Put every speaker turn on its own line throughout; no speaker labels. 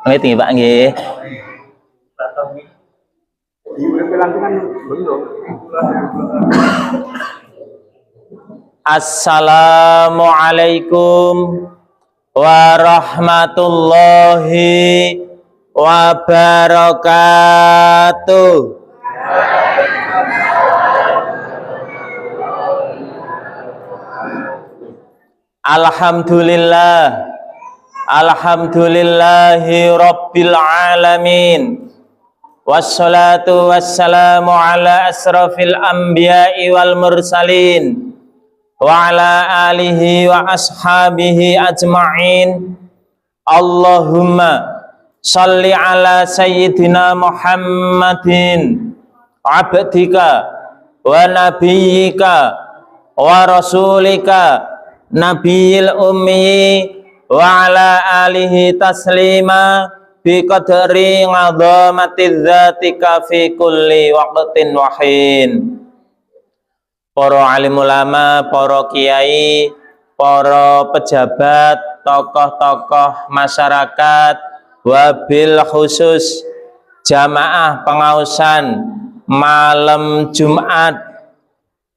Nggih Pak nggih. Assalamualaikum warahmatullahi wabarakatuh. Alhamdulillah. Alhamdulillahi rabbil alamin. Wassalatu wassalamu ala asrafil anbiya'i wal mursalin wa ala alihi wa ashabihi ajma'in. Allahumma salli ala sayyidina Muhammadin abdika wa nabiyyika wa rasulika nabiyil ummi wa ala alihi taslima bi qadri ngadzamatiz zatika fi kulli waqtin wahin. Para alim ulama, para kiai, para pejabat, tokoh-tokoh masyarakat, wabil khusus jamaah pengausan malam Jumat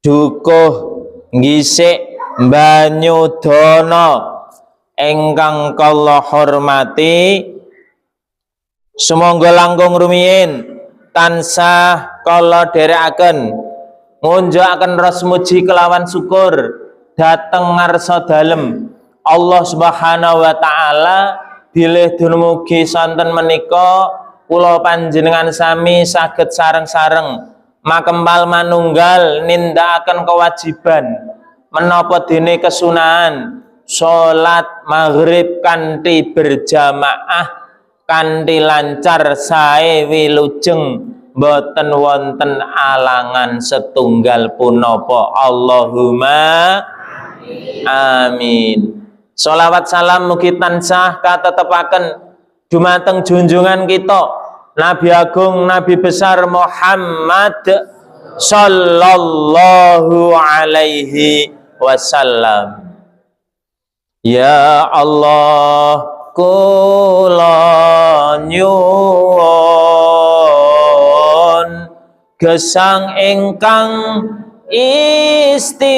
dukuh ngisik Banyudana ingkang kula hormati, sumangga langkung rumiyin tansah kula dherekaken ngunjukaken rasa muji kelawan syukur dhateng ngarsa dalem Allah Subhanahu wa taala bilih dumugi sonten menika kula panjenengan sami saged sareng-sareng makempal manunggal nindakaken kewajiban menapa dene kesunahan salat maghrib kanthi berjamaah kanthi lancar sae wilujeng boten wonten alangan setunggal punapa. Allahumma amin. Sholawat salam mugi tansah katetepaken dumateng junjungan kita Nabi Agung Nabi besar Muhammad sallallahu alaihi wasallam. Ya Allah kula nyuwun gesang ingkang istiqomah.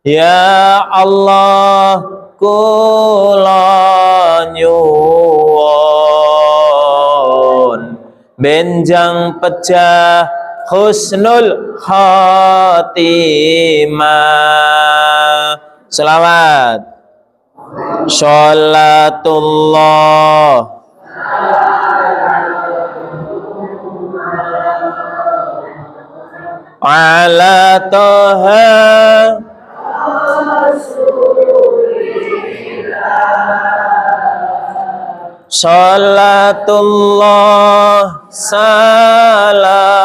Ya Allah kula nyuwun benjang pejah husnul khatimah. Selawat sholatullah ala toha salatullah salamullah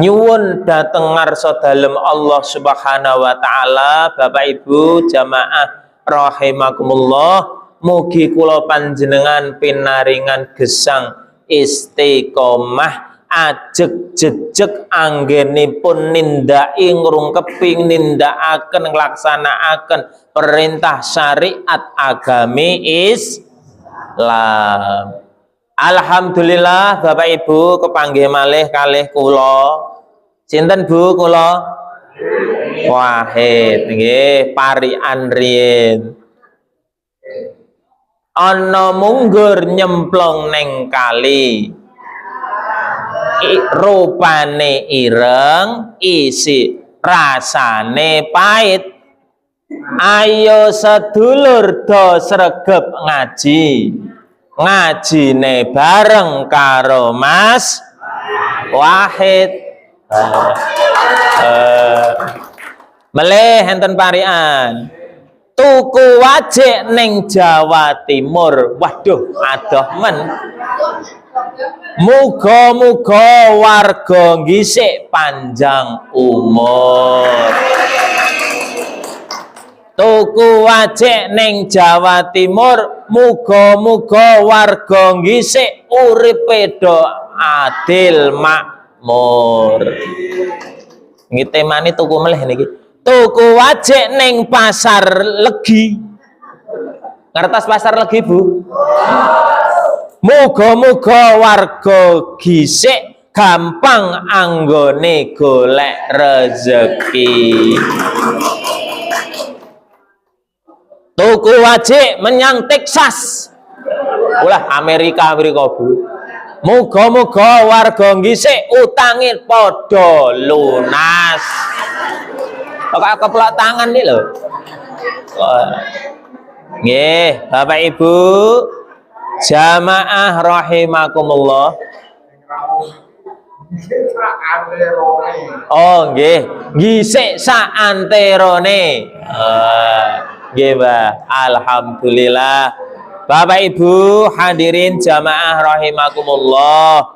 nyuwun dhateng ngarsa dalem Allah Subhanahu wa taala. Bapak Ibu jamaah rahimakumullah, mugi kula panjenengan pinaringan gesang istiqomah ajeg jejeg anggenipun nindaki ngrungkepi nindakaken nglaksanakaken perintah syariat agami Islam. Alhamdulillah Bapak Ibu kepanggih malih kalih kula. Sinten Bu kula? Wahid nggih, parian riyin. Ana munggur nyemplung ning kali. Rupane ireng, isi rasane pait. Ayo sedulur do sregep ngaji. Ngajine bareng karo Mas Wahid. Melih enten parian. Tuku wajik ning Jawa Timur. Waduh, adoh men. Muga-muga warga ngisik panjang umur. tuku wajik ning Jawa Timur, muga-muga warga ngisik uripe do adil makmur. Niki temane tuku meleh niki. Tuku wajik ning pasar Legi. Ngertos pasar Legi, Bu? Muga-muga warga gisik gampang anggone golek rezeki. Tuku wajik menyang Texas. Ulah Amerika Bu. Muga-muga warga ngisik utange padha lunas. Kok keplok tangan nih lho. Nggih, Bapak Ibu jamaah rahimakumullah. Oh nggih, ngisik sak anterone. Nggih, Mbah. Alhamdulillah. Bapak Ibu hadirin jamaah rahimakumullah.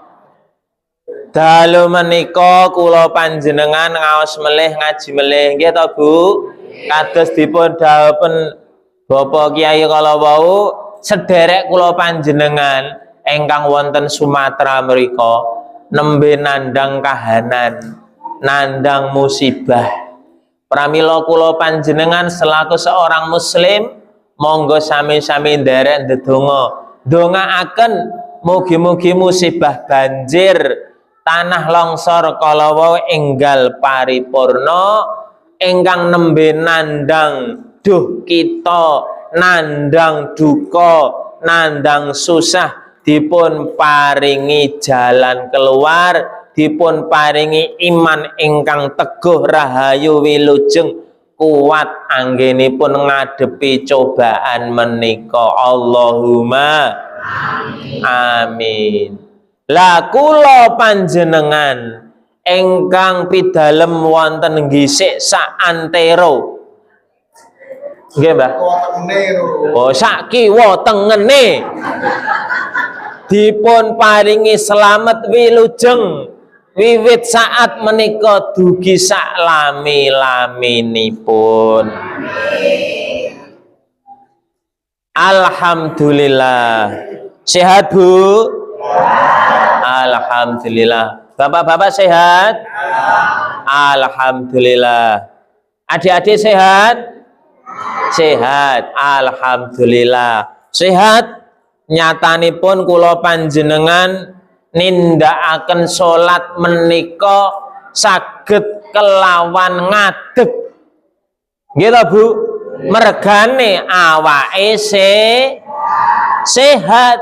Dalu menika kula panjenengan ngaos melih ngaji melih nggih to Bu. Kados dipun dawuhaken Bapak Kiai kala wau sederek kula panjenengan ingkang wonten Sumatera mriku nembe nandang kahanan, nandang musibah. Pramila kula panjenengan selaku seorang muslim monggo sami-sami nderek ndedonga. Ndongaaken mugi-mugi musibah banjir, tanah longsor kala wau enggal paripurna ingkang nembe nandang duh kita, nandang duka, nandang susah dipun paringi jalan keluar, dipun paringi iman ingkang teguh rahayu wilujeng kuat anggenipun ngadepi cobaan menika. Allahumma amin. Lah kula panjenengan ingkang pidalem wonten ngisik sak antero. Nggih, Mbah. Oh, sak kiwa tengene. Dipun paringi selamat wilujeng wiwit saat menika dugi sak lami-laminipun. Alhamdulillah. Sehat, Bu? Alhamdulillah. Bapak-bapak sehat? Alhamdulillah. Adik-adik sehat? Sehat. Alhamdulillah. Sehat. Nyatanipun kula panjenengan nindakaken salat menika saged kelawan ngadeg. Nggih to, Bu? Mergane awake sehat.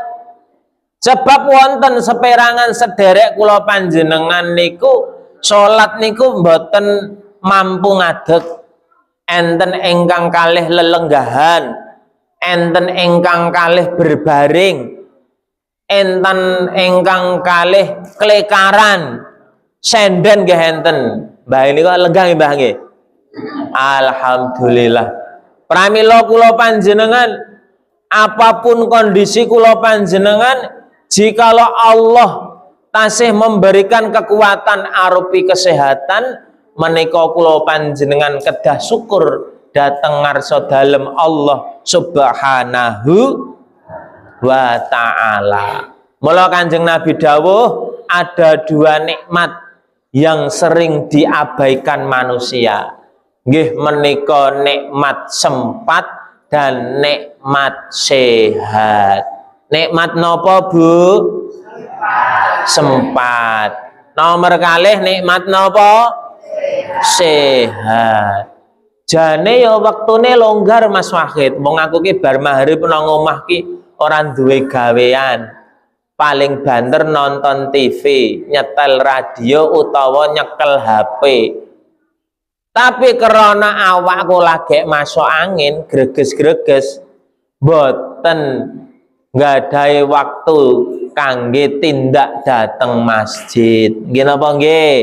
Sebab wonten seperangan sederek kula panjenengan niku salat niku mboten mampu ngadeg. Enten ingkang kalih lelenggahan, enten ingkang kalih berbaring, enten ingkang kalih klekaran, senden nggih enten. Mbah niku lenggah nggih, Mbah nggih. Alhamdulillah. Pramila kula panjenengan apapun kondisi kula panjenengan, jikalau Allah tasih memberikan kekuatan arupi kesehatan, menika kula panjenengan kedah syukur dhateng ngarsa dalem Allah Subhanahu wa ta'ala. Mula Kanjeng Nabi dawuh ada dua nikmat yang sering diabaikan manusia. Nggih menika nikmat sempat dan nikmat sehat. Nikmat napa, Bu? Sempat. Nomor kalih nikmat napa? Sehat. Jane ya wektune longgar Mas Wahid. Wong aku ki bar maghrib nang omah ki ora duwe gawean. Paling banter nonton TV, nyetel radio utawa nyekel HP. Tapi karena awakku lagi masuk angin, greges-greges, boten nggadahi waktu kangge tindak dateng masjid. Nggih napa nggih?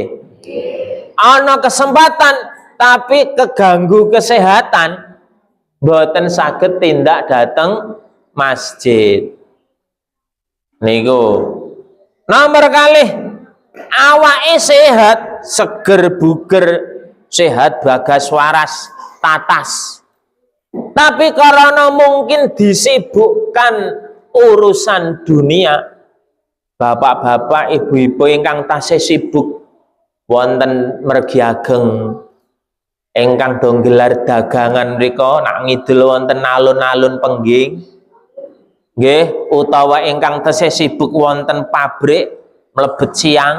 Ana kesempatan tapi keganggu kesehatan, boten saged tindak dateng masjid. Niku nomor kalih awake sehat, seger buger, sehat bagas waras tatas. Tapi karena mungkin disibukkan urusan dunia, bapak-bapak, ibu-ibu ingkang tasih sibuk wonten mergi ageng, ingkang dong gelar dagangan mriku nak ngidul wonten alun-alun pengging, nggih, utawa ingkang tasih sibuk wonten pabrik mlebet siang,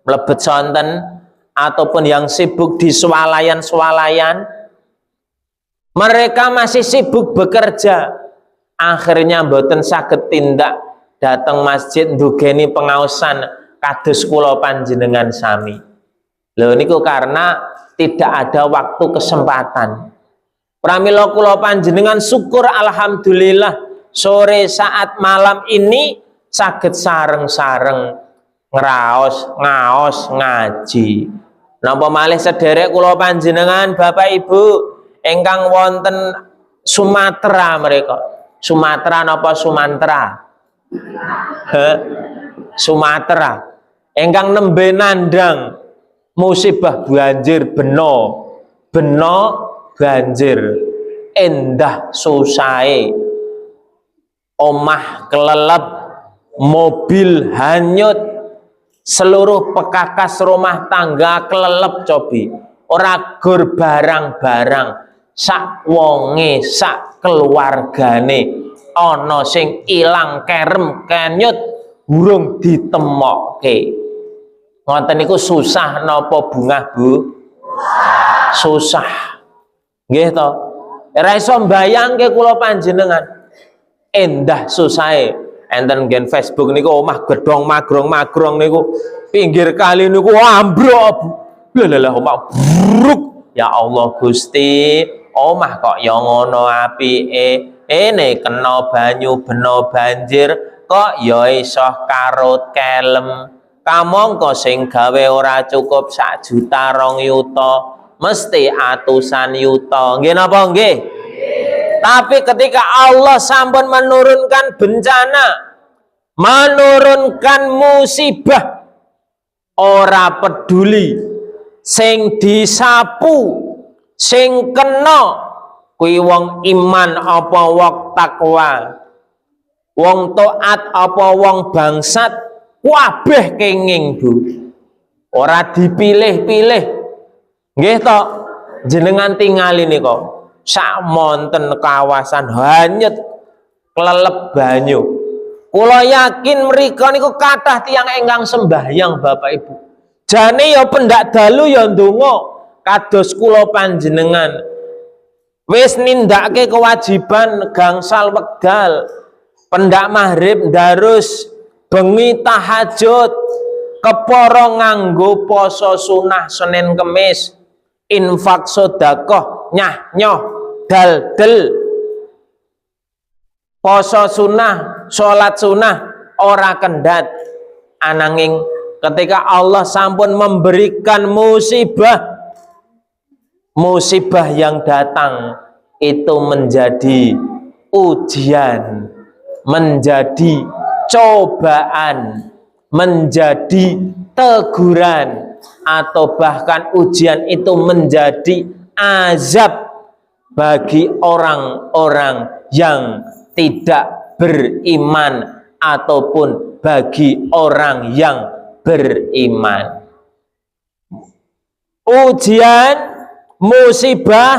mlebet sonten, ataupun yang sibuk di swalayan-swalayan, mereka masih sibuk bekerja, akhirnya mboten saged tindak datang masjid ndugeni pengaosan kados kula panjenengan sami. Lho niku karena tidak ada waktu kesempatan. Pramila kula panjenengan syukur alhamdulillah sore saat malam ini saged sareng-sareng ngraos, ngaos, ngaji. Napa malih sederek kula panjenengan Bapak Ibu ingkang wonten Sumatera mereka. Sumatera napa Sumatera? Sumatera. Ingkang nembe nandang musibah banjir beno banjir, endah susahe, omah kelelep, mobil hanyut, seluruh pekakas rumah tangga kelelep cobi, ora gur barang-barang, sak wonge, sak keluargane ana sing ilang kerem kenyut burung ditemokke. Ngoten niku susah napa bungah Bu? Susah. Nggih to? Ora iso mbayangke kula panjenengan. Endah susahe. Enten gen Facebook niku omah gedhong magrong-magrong niku pinggir kali niku ambruk. Lha omah bruk. Ya Allah Gusti, omah kok ya ngono apike. Ene kena banyu beno banjir kok ya iso karut kelem. Kamangka sing gawe ora cukup 1 juta 2 yuta, mesti atusan yuta. Nggih napa nggih? Tapi ketika Allah sampun menurunkan bencana, menurunkan musibah, ora peduli sing disapu, sing kena kuwi wong iman apa wong takwa, wong taat apa wong bangsat, kabeh kenging Bu. Ora dipilih-pilih. Nggih to, jenengan tingali nika sak monten kawasan hanyut kelelep banyu. Kula yakin mriko niku kathah tiyang ingkang sembahyang Bapak Ibu. Jane ya pendak dalu ya ndonga kados kula panjenengan. Wis nindakake kewajiban gangsal wekdal, pendak maghrib ndarus, bengi tahajud, kepara nganggo poso sunah Senin Kemis, infak sedekah, nyah nyoh dal-del, poso sunah, salat sunah ora kendhat. Ananging ketika Allah sampun memberikan musibah yang datang itu menjadi ujian, menjadi cobaan, menjadi teguran, atau bahkan ujian itu menjadi azab bagi orang-orang yang tidak beriman ataupun bagi orang yang beriman. Ujian, musibah,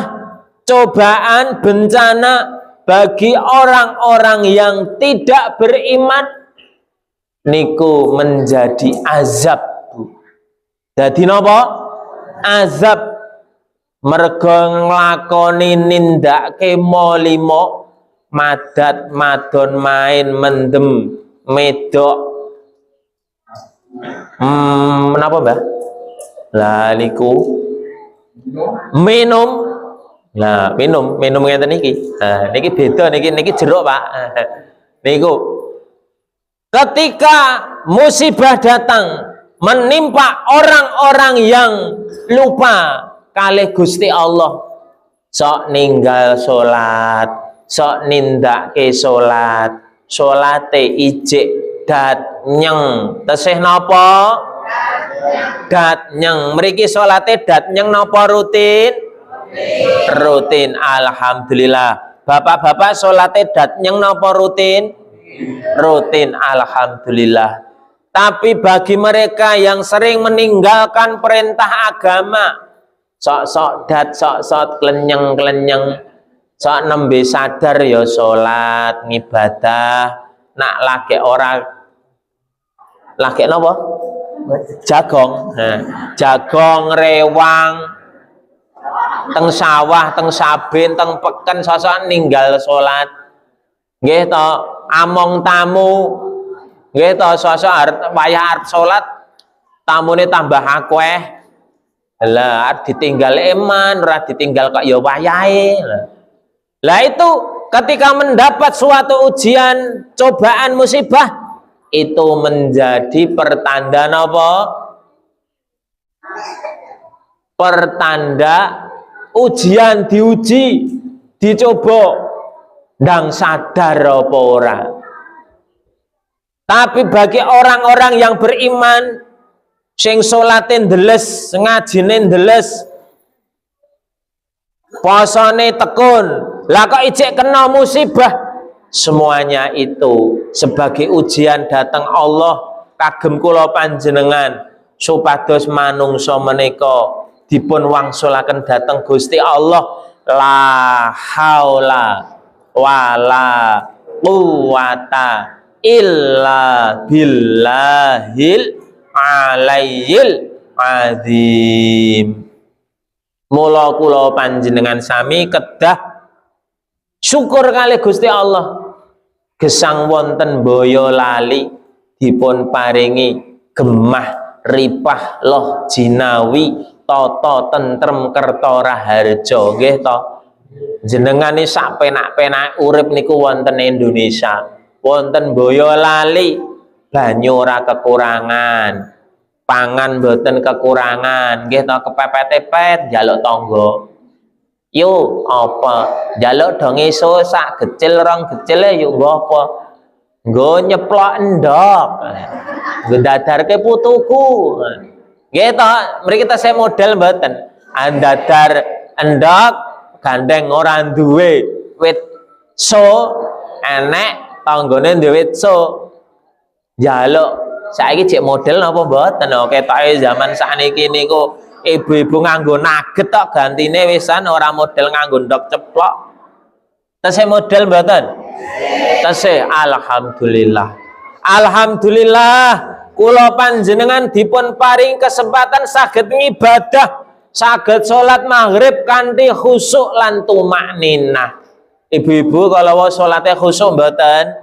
cobaan, bencana bagi orang-orang yang tidak beriman niku menjadi azab. Dadi napa? Azab mergo nglakoni nindakake molimo, madat madon main mendem medok. Menapa Mbah? Lah niku minum. Nah, minum ngeten niki. Nah, niki beda niki jeruk, Pak. Niku ketika musibah datang menimpa orang-orang yang lupa kalih Gusti Allah, sok ninggal salat, sok nindake salat, salate ijik dat nyeng. Tesih napa? Dat nyeng. Mriki salate dat nyeng napa rutin? Rutin, alhamdulillah. Bapak-bapak salate datnyeng napa rutin? Rutin, alhamdulillah. Tapi bagi mereka yang sering meninggalkan perintah agama, sok-sok dat, sok-sok klenyeng-klenyeng, sok nembe sadar ya salat, ngibadah, nak lagi ora lagi napa? Jagong. Nah, jagong rewang teng sawah, teng sabin, teng peken sok-sok ninggal salat. Nggih to, among tamu. Nggih to, sok-sok arep wayah arep salat, tamune tambah akeh. Lah ditinggal eman, ora ditinggal kok ya wayahe. Lah itu ketika mendapat suatu ujian, cobaan, musibah, itu menjadi pertanda apa? Pertanda ujian, diuji, dicoba, ndang sadar apa ora. Tapi bagi orang-orang yang beriman, sing salate ndeles, ngajine ndeles, posone tekun, lah kok ijek kena musibah, semuanya itu sebagai ujian datang Allah kagem kula panjenengan supados manungsa menika dipun wangsulaken dateng Gusti Allah. La haula wala quwata illa billahil alayyil azim. Mula kula panjenengan sami kedah syukur kali Gusti Allah, gesang wonten boyo lali dipun paringi gemah ripah loh jinawi tata tentrem kerta raharja. Nggih to, jenengan iki sak penak-penak urip niku wonten Indonesia, wonten boyo lali, banyu ora kekurangan, pangan mboten kekurangan, nggih to, kepepet-epet njaluk tangga. Yo apa njaluk dong iso sak gecil rong gecile yo nggo apa? Nggo nyeplok endok. Nggo dadarke putuku. Nggih to, mriki saya model mboten. Andadar endok gandeng ora duwe wit so, enek tanggane duwe wit so. Njaluk saiki jek model napa mboten? Ketoke zaman sakniki niku ibu-ibu nganggo nugget tok gantine wisan, ora model nganggo ndok ceplok. Tesih model mboten? Tesih, alhamdulillah. Alhamdulillah kula panjenengan dipun paring kesempatan saged ngibadah, saged salat maghrib kanthi khusyuk lan tumakninah. Ibu-ibu kalau salate khusyuk mboten?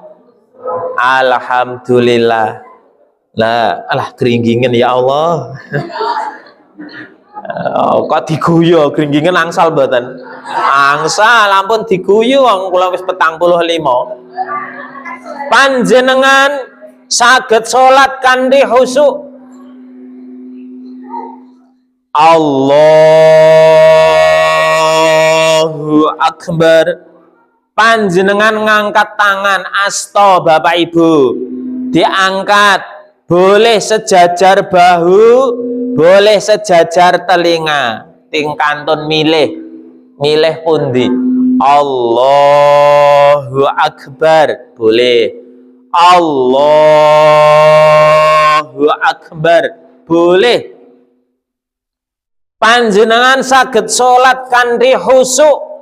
Alhamdulillah. Lah, alah gringgingen ya Allah. Oh, kok diguyu gringgingen angsal mboten? Angsal ampun diguyu wong kula wis 45. Panjenengan saged salat kanthi khusyuk. Allahu Akbar. Panjenengan ngangkat tangan asta Bapak Ibu, diangkat, boleh sejajar bahu, boleh sejajar telinga, tingkantun milih pundi. Allahu Akbar, boleh. Allahu Akbar, boleh. Panjenengan saged salat kanthi khusyuk.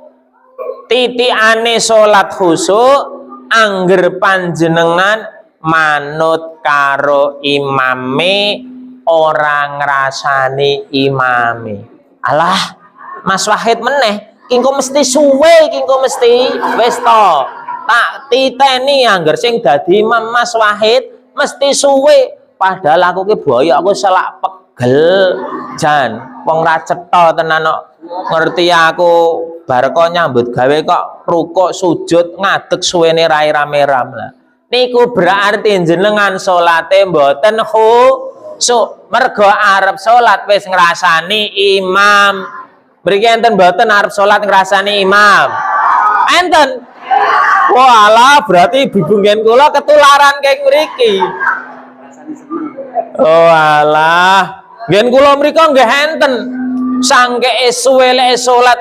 Titikane salat khusyuk angger panjenengan manut karo imame, ora ngrasani imame. Alah, Mas Wahid meneh, kingko mesti suwe, kingko mesti wis to. Tak titeni angger sing dadi imam Mas Wahid mesti suwe. Padahal aku ki boyo, aku selak pegel jan wong ra cetha tenan kok. Ngerti aku bar kok nyambut gawe kok rukuk sujud ngadeg suwene rai rame-ram lah. Niku berarti jenengan salate mboten khusyuk. Mergo arep salat wis ngrasani imam. Mriki enten mboten arep salat ngrasani imam? Enten. Walah, berarti bibungen kula ketularan keng mriki. Oh alah, ngen kula mriko nggih enten. Sangke suwe lek salat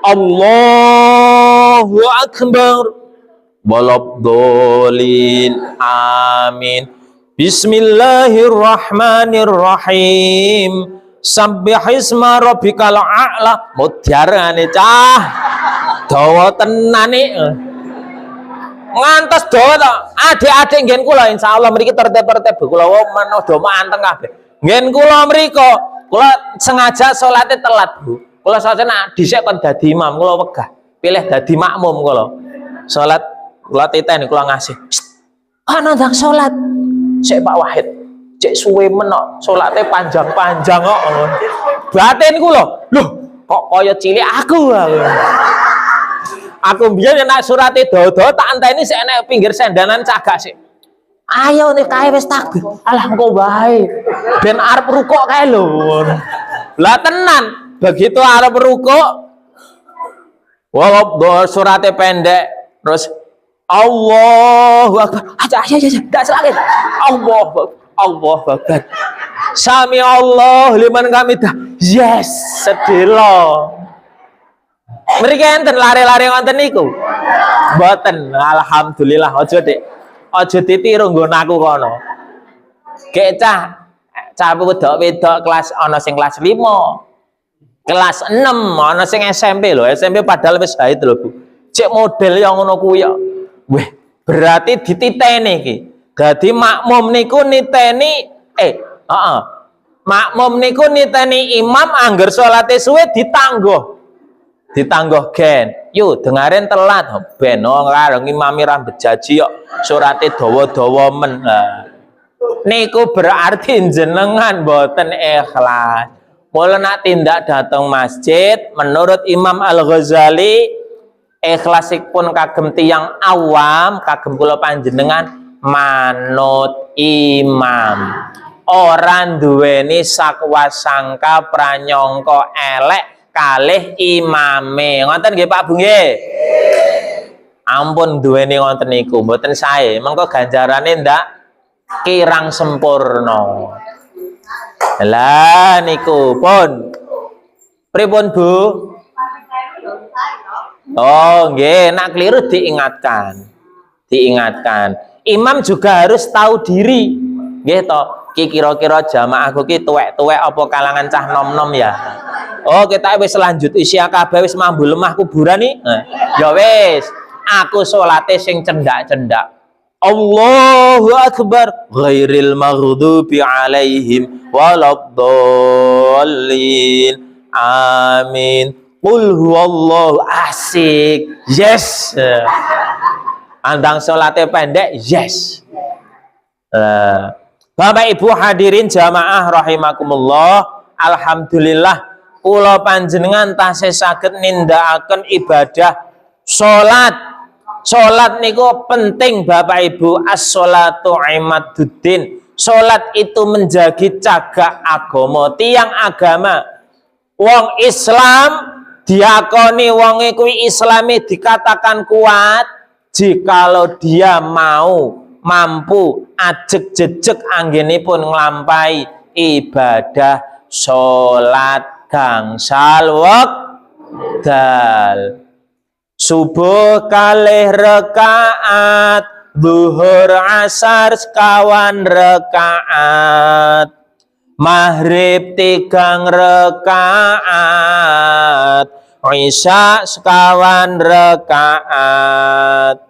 Allahu akbar. Waladhdallin. Amin. Bismillahirrahmanirrahim. Sabbihisma rabbikal a'la. Mudyarane cah. Dawa tenane. Ngantos dawa to. Adik-adik ngen kula insyaallah mriki tertib-tertib kula menawa do manteng kabeh. Ngen kula mriko, kula sengaja salate telat, Bu. Kula saja nak dhisik kon dadi imam, kula wegah. Pilih dadi makmum kula. Salat kula titeni kula ngasih. Ana ndang salat. Sik Pak Wahid. Cek suwe men kok, salate panjang-panjang kok. Batin kula, lho kok kaya cilik aku. Aku mbiyen nek surate dawa-dawa tak enteni sik nek pinggir sendanan cagak sik. Ayo nih kae wis takbir. Alah engko wae. Ben arep rukuk kae lho. Lah tenan, begitu arep rukuk walau surate pendek terus Allahu Akbar. Aja ndak selangit. Allahu Akbar. Sami Allah liman hamidah. Yes, sedelo. Mriki enten lare-lare wonten niku. Mboten, alhamdulillah aja Dik. Aja ditiru nggon aku kono. Gek cah wedok kelas ana sing kelas 5. Kelas 6 ana sing SMP lho. SMP padahal wis haid lho, Bu. Cek model yang ngono kuwi ya. Weh, berarti dititeni iki. Dadi makmum niku niteni makmum niku niteni imam angger salate suwe ditangguh gen. Yo dengaren telat ben karo ngimami rambut jaji kok surate dawa-dawa men. Niku berarti jenengan boten ikhlas. Mula nak tindak datang masjid menurut Imam Al-Ghazali ikhlasipun kagem tiyang awam kagem kula panjenengan manut imam. Orang duweni sakwasangka pranyangka elek kalih imame. Ngoten nggih Pak Bu nggih? Ampun duweni ngoten niku mboten sae. Mengko ganjarane ndak kirang sempurna. Lah niku pun pripun Bu? Oh nggih, nak keliru diingatkan. Imam juga harus tahu diri. Nggih to, ki kira-kira jamaahku ki tuwek-tuwek apa kalangan cah nom-nom ya. Oh, kita wis lanjut usia kabeh wis mambu lemah kuburan nih. Ya wis, aku salate sing cendak-cendak. Allahu Akbar ghairil maghdubi alaihim waladdallin. Amin. Qul huwallahu asik. Yes. Andang salate pendek, yes. Bapak Ibu hadirin jamaah rahimakumullah, alhamdulillah kula panjenengan tasih saged nindakaken ibadah salat. Salat niku penting Bapak Ibu, as-sholatu imaduddin. Salat itu menjadi cagak agama, tiang agama. Wong Islam diakoni wonge kuwi Islame dikatakan kuat jikalau dia mampu ajeg-jejeg anggenipun nglampahi ibadah salat gangsal wekdal. Subuh kalih rakaat, zuhur asar sekawan rakaat, maghrib 3 rakaat, isya sekawan rakaat.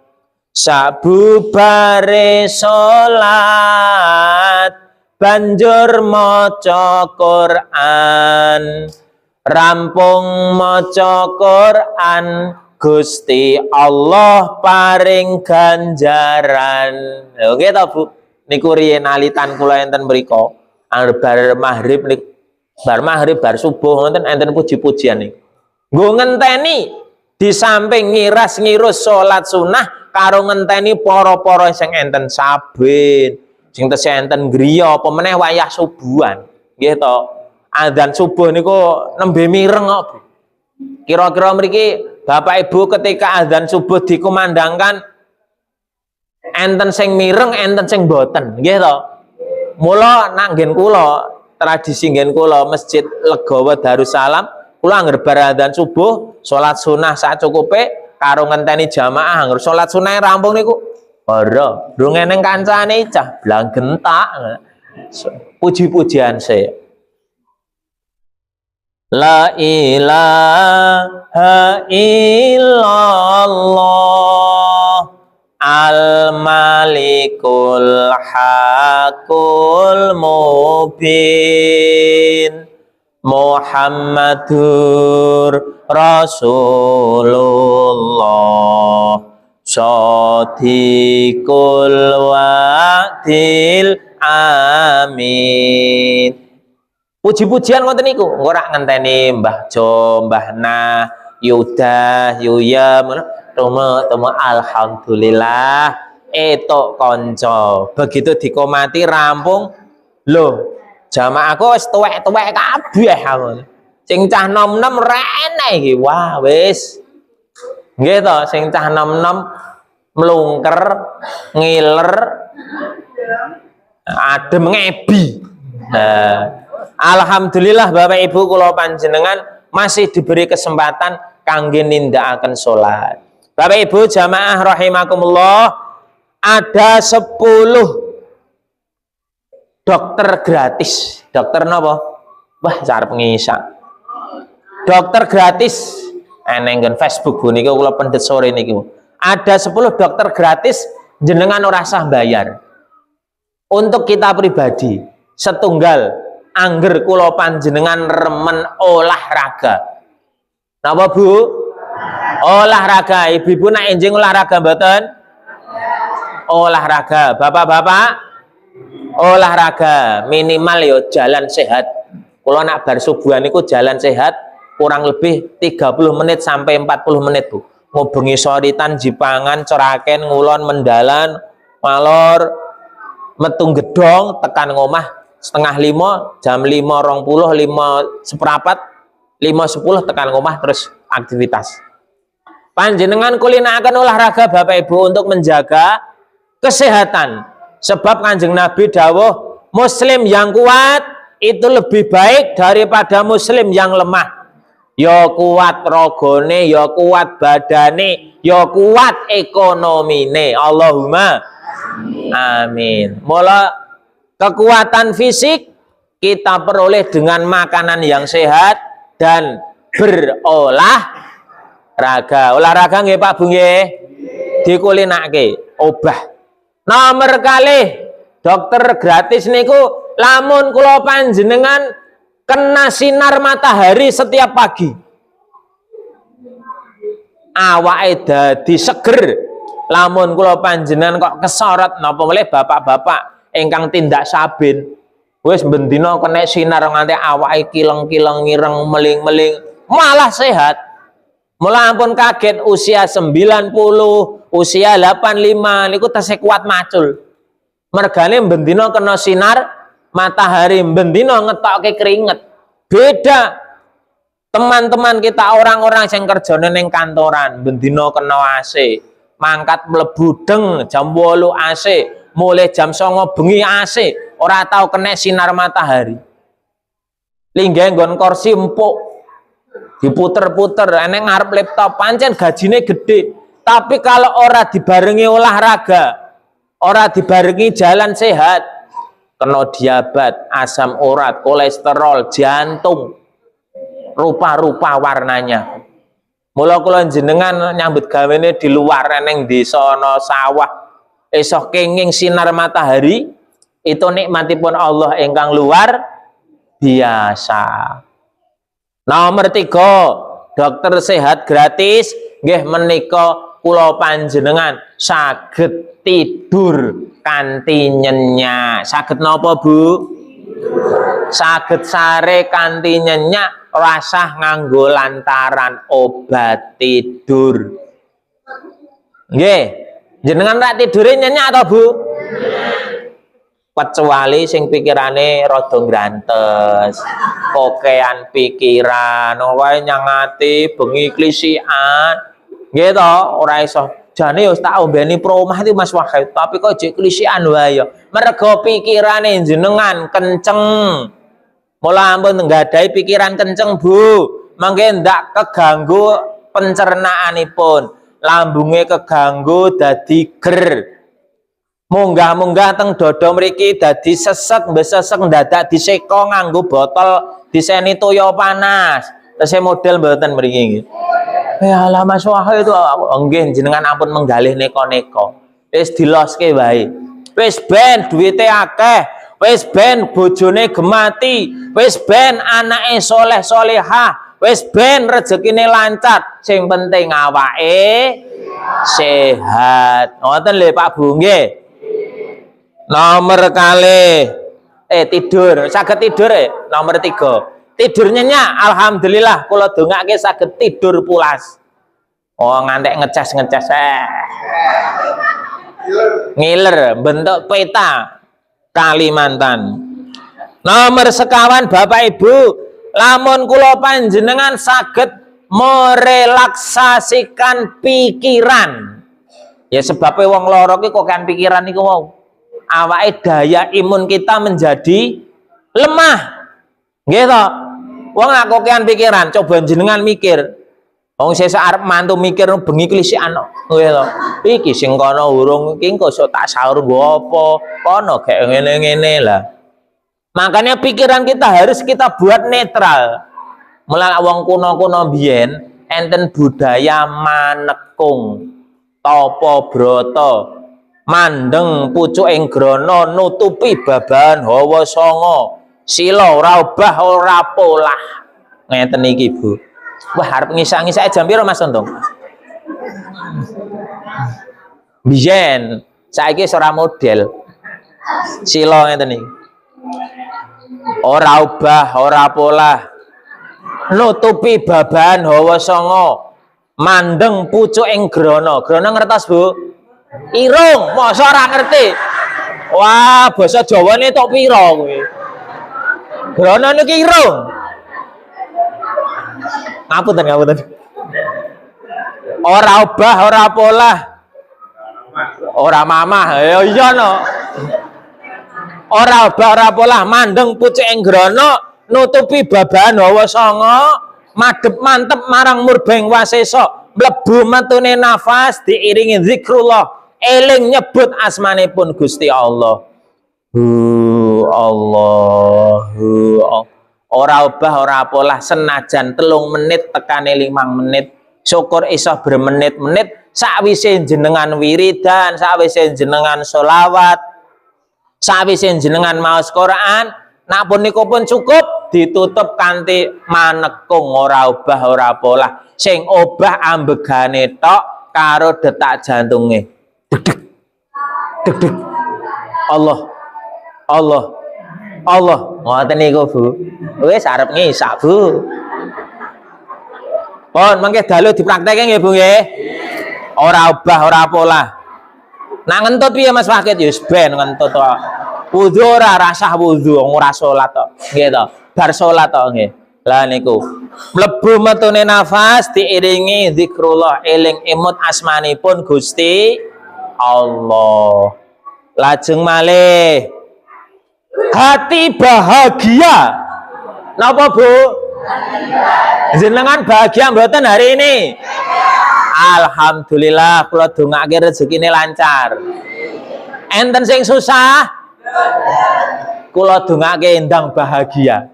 Sabubare salat banjur maca Quran, rampung maca Quran Gusti Allah paring ganjaran. Oke ta Bu, niku riyen alitan kula enten mriku. Bar maghrib niku, bar subuh wonten enten puji-pujian niku. Nggo ngenteni di samping ngiras-ngirus salat sunah karo ngenteni para-para sing enten saben, sing tesih enten griya apa meneh wayah subuhan. Nggih to. Adzan subuh niku nembe mireng kok Bu. Kira-kira mriki Bapak Ibu ketika azan subuh dikumandangkan enten sing mireng enten sing boten nggih to. Mula nak nggen kula tradisi nggen kula Masjid Legawa Darussalam kula angger bar azan subuh salat sunah sak cukupe karo ngenteni jamaah angger salat sunah rampung niku ora durung eneng kancane cah blang gentak puji-pujian se la ilaha illallah al-malikul hakul mubin Muhammadur Rasulullah Shadiqul wa'dil amin. Puji-pujian ngoten niku ora ngenteni Mbah Jo, Mbah Nah, Yuda, Yuyam, temu alhamdulillah etok kanca. Begitu dikomati rampung, lho, jamaahku wis tuwek-tuwek kabeh aku. Sing cah nom-nom rene iki. Wah, wis. Nggih to, sing cah nom-nom mlungker, ngiler, adem ngebi. Alhamdulillah Bapak Ibu kula panjenengan masih diberi kesempatan kangge nindakaken salat. Bapak Ibu jamaah rahimakumullah, ada 10 dokter gratis. Dokter napa? Wah, arep ngisak. Dokter gratis. Enenggen Facebook niku kula pendet sore niki. Ada 10 dokter gratis jenengan ora usah bayar. Untuk kita pribadi, setunggal angger kula panjenengan remen olahraga. Napa Bu? Olahraga. Ibu-ibu nak enjing olahraga mboten? Olahraga. Bapak-bapak olahraga minimal yo jalan sehat. Kula nak bar subuhan niku jalan sehat kurang lebih 30 menit sampai 40 menit Bu. Ngubengi soritan jipangan coraken ngulon mendalan malor metung gedong tekan ngomah setengah 5 jam 5.20 5 seperempat 5.10 tekan ngomah terus aktivitas. Panjenengan kulinakan olahraga Bapak Ibu untuk menjaga kesehatan. Sebab Kanjeng Nabi dawuh muslim yang kuat itu lebih baik daripada muslim yang lemah. Ya kuat rogone, ya kuat badane, ya kuat ekonomine. Allahumma amin. Mula kekuatan fisik kita peroleh dengan makanan yang sehat dan berolahraga. Olahraga nggih Pak Bu nggih? Dikulinake obah. Nomor kalih dokter gratis niku lamun kula panjenengan kena sinar matahari setiap pagi. Awake dadi seger. Lamun kula panjenengan kok kesorot napa melih bapak-bapak ingkang tindak sabin wis bendina kena sinar nganti awake kileng-kileng ngireng meling-meling malah sehat. Mula ampun kaget usia 90, usia 85 niku tesih kuat macul. Mergane bendina kena sinar matahari, bendina ngetokke keringet. Beda teman-teman kita orang-orang yang kerjane ning kantoran, bendina kena AC, mangkat mlebu deng jam 8 AC. Mulai jam 09.00 bengi AC, ora tahu kena sinar matahari. Linggih nggon kursi empuk, diputer-puter, eneng ngarep laptop, pancen gajine gede. Tapi kalau ora dibarengi olahraga, ora dibarengi jalan sehat, kena diabetes, asam urat, kolesterol, jantung, rupa-rupa warnanya. Mula kula jenengan nyambut gawene di luar eneng desa ana sawah. Esok kenging sinar matahari itu nikmatipun Allah ingkang luar biasa. Nomor 3 dokter sehat gratis nggih menika kula panjenengan saged tidur kanthi nyenyak. Saged napa Bu? Saged sare kanthi nyenyak rasah nganggo lantaran obat tidur. Nggih. Jenengan rak tidure nyenyak atau Bu? Kecuali sing pikirane rada grantes, kokean pikiran, wae nyangati bengi klisian. Nggih to, ora iso. Jane yo tak ombeni promah iki Mas Wahid, tapi kok jek klisian wae ya. Mergo pikirane jenengan kenceng. Mula ampun nggadahi pikiran kenceng Bu, mangke ndak keganggu pencernaanipun, lambunge keganggu dadi ger. Munggah-munggah teng dada mriki dadi sesek, mbesesek dadak diseka nganggo botol diseni toya panas. Tesih model mboten mriki nggih. Ya Allah Mas Wahid itu nggih jenengan ampun menggalih neka-neka. Wis diloske wae. Wis ben duwite akeh, wis ben bojone gemati, wis ben anake soleh solehah, wis ben rezekine lancar. Sing penting awake sehat. Ngoten lho Pak Bu nggih. Nomor kali tidur, saged tidur nomor 3. Tidur nyenyak, alhamdulillah kula dongake saged tidur pulas. Oh ngantek ngecas ngiler bentuk peta Kalimantan. Nomor sekawan Bapak Ibu, lamun kula panjenengan saged merelaksasikan pikiran. Ya sebabnya wong loro ki kok kan pikiran niku wau. Awake daya imun kita menjadi lemah. Nggih to? Wong ngakokean pikiran, coba jenengan mikir. Wong sesuk arep mantu mikir bengi ki isih ana. Nggih to. Iki sing kono urung iki engko sok tak sahur nggo apa? Kono gek ngene-ngene lah. Makanya pikiran kita harus kita buat netral. Mulai wong kuno-kuno biyen enten budaya manekung, tapa brata, mandeng pucuking grana, nutupi babahan hawa sanga, sila ora obah ora polah. Ngeten iki Bu. Wah arep ngisak-ngisake jam piro Mas Untung? Biyen, saiki ora model. Sila ngeten iki. Ora obah ora polah. Nutupi babahan hawa sanga, mandeng pucuking grana. Grana ngertos Bu? Irung, masa ora ngerti. Wah, basa Jawane tok pira kuwi. Grana niki irung. Ngapunten. Ora obah, ora polah. Ora mamah. Ya iya no. Ora obah, ora polah, mandeng pucuking grana, nutupi babahan hawa sanga, madhep mantep marang murbeng wasesa, mlebu metune nafas diiringi zikrullah, eling nyebut asmanipun Gusti Allah. Allah. Ora obah ora polah senajan 3 menit tekane 5 menit. Syukur iso bermenit-menit sakwise jenengan wiridan, sakwise jenengan sholawat, sakwise jenengan maos Quran, nak punika pun cukup ditutup kanthi manekung ora obah ora polah. Sing obah ambegane tok karo detak jantunge. Deg deg. Allah. Ngoten niku Bu. Wis arep ngisak Bu. Pun mangke dalu dipraktekke nggih Bu nggih. Ora obah ora polah. Nak ngentut piye Mas Fakit? Ya wis ben ngentut to. Wudu ora rasah wudu ora salat to. Nggih to. Bar salat to nggih. Lah niku. Mlebu metune nafas diiringi zikrullah, eling emut asmanipun Gusti Allah. Lajeng malih hati bahagia. Napa Bu? Jenengan bahagia mboten hari ini? Alhamdulillah kula dongake rezekine lancar. Enten sing susah? Kula dongake endang bahagia.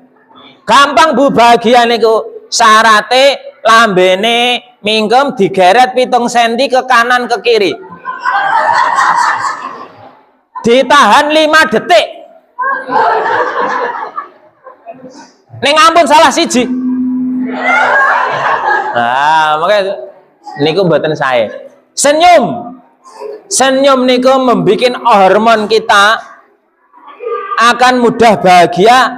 Gampang Bu bahagia niku. Syarate lambene mingkem digeret 7 cm ke kanan ke kiri. Ditahan 5 detik. Ning ampun salah siji. Nah, makanya niku mboten sae. Senyum niku membikin hormon kita akan mudah bahagia,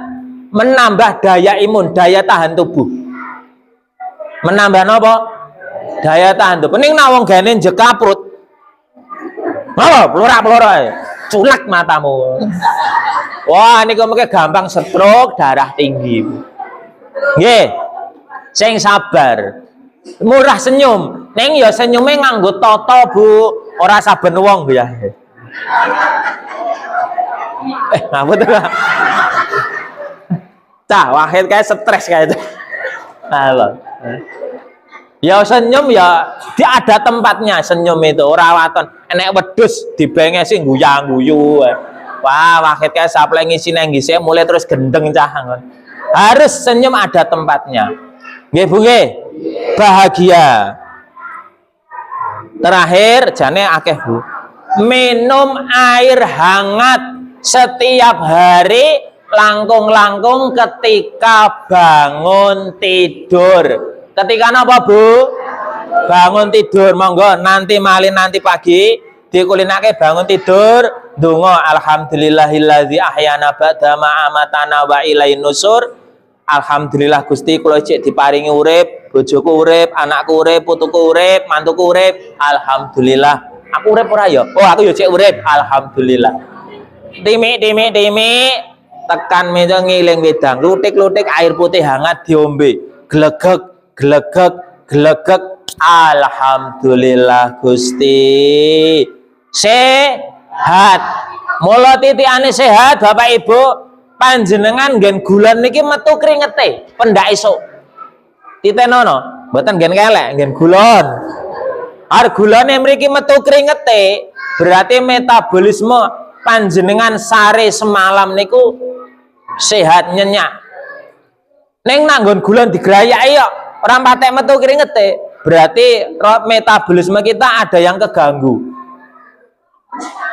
menambah daya imun, daya tahan tubuh. Menambah napa? Daya tahan tubuh. Ning nek wong gene jekaprut. Oh, pelora-pelora. Culak matamu. Wah, niku mengke gampang stroke, darah tinggi. Nggih. Sing sabar. Murah senyum. Ning ya senyume nganggo toto, Bu. Ora saben wong ya. Ngapunten. Cah, Wahid kae stres kae itu. Halo. Ya senyum ya dia ada tempatnya senyum itu ora waton enek wedhus dibengesi guyang-guyu. Wah, wakhit kae sapleng ngisi nang ngise mulai terus gendeng cah. Harus senyum ada tempatnya. Nggih Bu nggih. Bahagia. Terakhir jane akeh Bu. Minum air hangat setiap hari langkung-langkung ketika bangun tidur. Ketika apa Bu? Bangun tidur, monggo nanti malin nanti pagi dikulinake bangun tidur donga alhamdulillahilladzi ahyana ba'da ma amatana wa ilaihin nusur. Alhamdulillah Gusti kula cek diparingi urip, bojoku urip, anakku urip, putuku urip, mantuku urip. Alhamdulillah. Aku urip ora ya? Oh, aku ya cek urip. Alhamdulillah. Dimi tekan meja ngiling wedang, lutik-lutik air putih hangat diombe. Glegek glegek alhamdulillah Gusti sehat mula titikane sehat Bapak Ibu panjenengan nggen gulan niki metu kringete pendak esuk titenono mboten nggen kelek nggen gulon ar gulane mriki metu kringete berarti metabolisme panjenengan sare semalam niku sehat nyenyak ning nanggon gulon digrayaki kok orang patek metu kringete berarti metabolisme kita ada yang keganggu.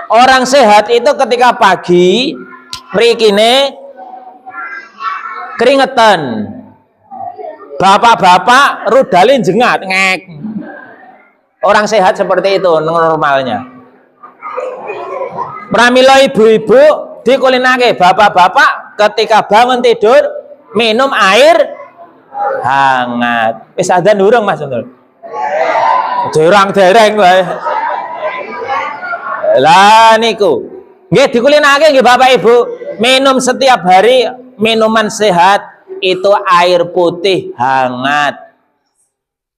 Orang sehat itu ketika pagi mrikine keringetan. Bapak-bapak rudalin jengat ngek. Orang sehat seperti itu normalnya. Pramila ibu-ibu dikulinake bapak-bapak ketika bangun tidur minum air hangat. Wis adzan durung Mas Nul. Dereng wae. Lah niku. Nggih dikulinake nggih Bapak Ibu, minum setiap hari minuman sehat itu air putih hangat.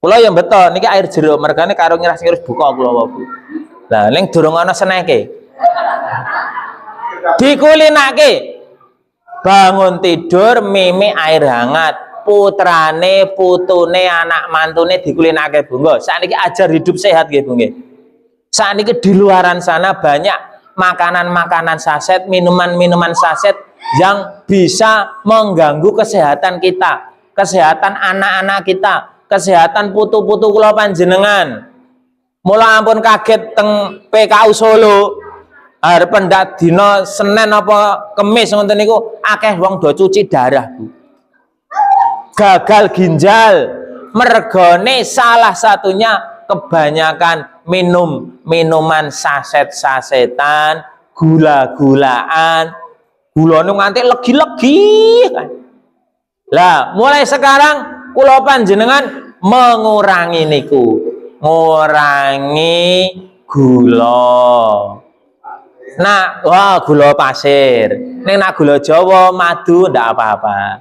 Kula yang betul niki air jeruk mergane karo ngiras buka kula Bu. Lah ning durung ana seneke. Dikulinake bangun tidur mimi air hangat. Putrane, putune, anak mantune dikulinake Bu. Sakniki ajar hidup sehat nggih Bu nggih. Sakniki di luaran sana banyak makanan-makanan saset, minuman-minuman saset yang bisa mengganggu kesehatan kita, kesehatan anak-anak kita, kesehatan putu-putu kula panjenengan. Mula ampun kaget teng PKU Solo. Arep pendak dina Senin apa Kamis ngoten niku akeh wong do cuci darah Bu. Gagal ginjal mergone salah satunya kebanyakan minum minuman saset-sasetan gula-gulaan gula nu nganti legi-legi kan. Lah mulai sekarang kula panjenengan mengurangi niku ngurangi gula. Nah, wah gula pasir. Ning nak gula Jawa madu ndak apa-apa.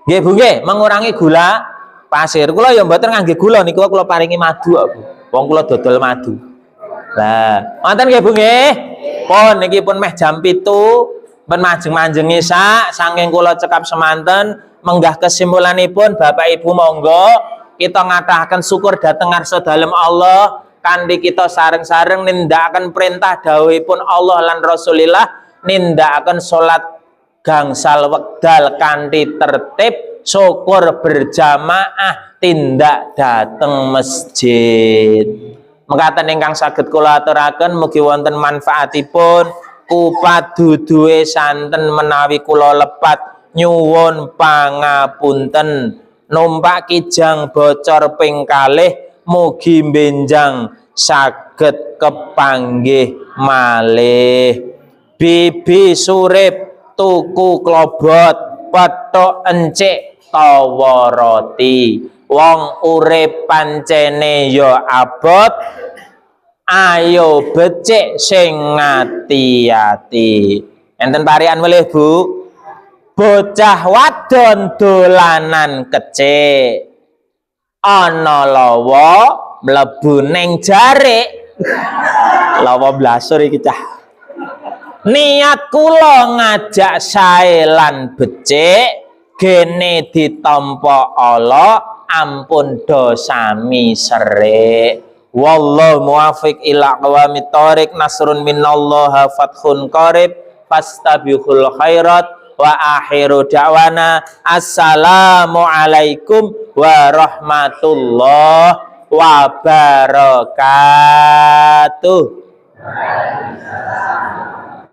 Nggih Bu nggih, mengurangi gula pasir. Kula ya mboten ngangge gula niku kula paringi madu Bu. Wong kula dodol madu. Lah, wonten nggih Bu nggih? Pun niki pun meh jam 7, ben manjeng-manjeng isak saking kula cekap semanten menggah kesimpulanipun Bapak Ibu monggo kita ngatahaken syukur dhateng ngarsa dalem Allah kanthi kita sareng-sareng nindakaken perintah dawuhipun Allah lan Rasulillah nindakaken salat gangsal wekdal kanthi tertib syukur berjamaah tindak dateng masjid. Mekaten ingkang saged kula aturaken mugi wonten manfaatipun kupaduduhe santen menawi kula lepat nyuwun pangapunten numpak kijang bocor ping kalih mugi benjang saged kepanggih malih. Bibi surip tuku klobot petuk encik tawa roti wong urip pancene ya abot ayo becik sing ngati-ati. Enten parian melih Bu bocah wadon dolanan kecik ana lawa mlebu ning jarik lawa blasur iki cah. Niat kula ngajak sae lan becik gene ditampa Allah ampun dosami serik. Wallahu muwafiq ila aqwamit thoriq, nasrun minallaha fathun qarib, fastabiqul khairat, wa akhiru da'wana assalamu alaikum warahmatullahi wabarakatuh.